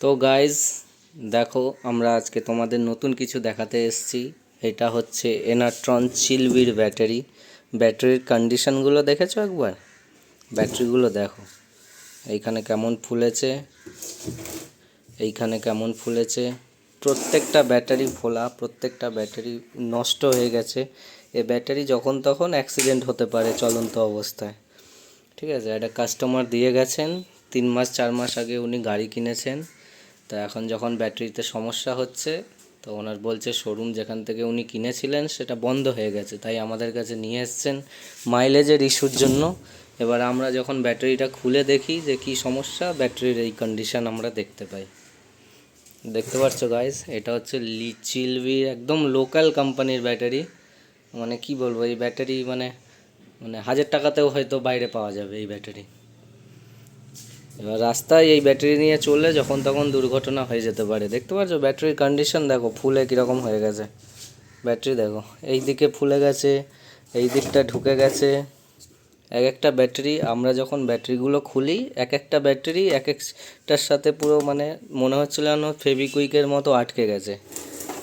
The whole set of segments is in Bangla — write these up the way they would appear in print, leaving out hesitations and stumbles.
তো গাইজ দেখো, আমরা আজকে তোমাদের নতুন কিছু দেখাতে এসেছি। এটা হচ্ছে এনারট্রন চিলবির ব্যাটারি। ব্যাটারির কন্ডিশনগুলো দেখেছো একবার? ব্যাটারিগুলো দেখো, এইখানে কেমন ফুলেছে, এইখানে কেমন ফুলেছে। প্রত্যেকটা ব্যাটারি ফোলা, প্রত্যেকটা ব্যাটারি নষ্ট হয়ে গেছে। এ ব্যাটারি যখন তখন অ্যাক্সিডেন্ট হতে পারে চলন্ত অবস্থায়। ঠিক আছে, একটা কাস্টমার দিয়ে গেছেন 3 মাস 4 মাস আগে উনি গাড়ি কিনেছেন। তো এখন যখন ব্যাটারিতে সমস্যা হচ্ছে, তো ওনার বলছে শোরুম যেখান থেকে উনি কিনেছিলেন সেটা বন্ধ হয়ে গেছে, তাই আমাদের কাছে নিয়ে এসছেন মাইলেজের ইস্যুর জন্য। এবার আমরা যখন ব্যাটারিটা খুলে দেখি যে কী সমস্যা, ব্যাটারির এই কন্ডিশন আমরা দেখতে পাই। দেখতে পাচ্ছ গাইস, এটা হচ্ছে চিলবি একদম লোকাল কোম্পানির ব্যাটারি। মানে কি বলবো, এই ব্যাটারি মানে মানে 1000 টাকাতেও হয়তো বাইরে পাওয়া যাবে এই ব্যাটারি। এবার রাস্তায় এই ব্যাটারি নিয়ে চললে যখন তখন দুর্ঘটনা হয়ে যেতে পারে। দেখতে পাচ্ছ ব্যাটারির কন্ডিশন দেখো, ফুলে কীরকম হয়ে গেছে। ব্যাটারি দেখো, এই দিকে ফুলে গেছে, এই দিকটা ঢুকে গেছে। এক একটা ব্যাটারি আমরা যখন ব্যাটারিগুলো খুলি, এক একটা ব্যাটারি এক একটার সাথে পুরো মানে মনে হচ্ছিল যেন ফেভিকুইকের মতো আটকে গেছে,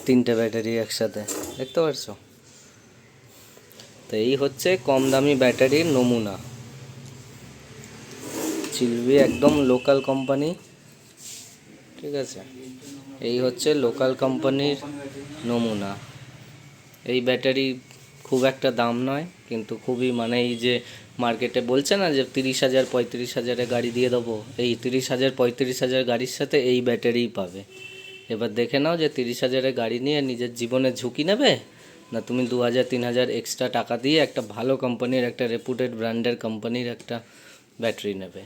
3টে ব্যাটারি একসাথে। দেখতে পাচ্ছ? তো এই হচ্ছে কম দামি ব্যাটারির নমুনা। চিলবি একদম লোকাল কোম্পানি, ঠিক আছে। এই হচ্ছে লোকাল কোম্পানির নমুনা। এই ব্যাটারি খুব একটা দাম নয়, কিন্তু খুবই মানে এই যে মার্কেটে বলছে না যে 30,000 35,000-এ গাড়ি দিয়ে দেবো, এই 30,000 35,000 গাড়ির সাথে এই ব্যাটারিই পাবে। এবার দেখে নাও যে 30,000-এ গাড়ি নিয়ে নিজের জীবনের ঝুঁকি নেবে, না তুমি 2,000 3,000 এক্সট্রা টাকা দিয়ে একটা ভালো কোম্পানির, একটা রেপুটেড ব্র্যান্ডের কোম্পানির একটা ব্যাটারি নেবে।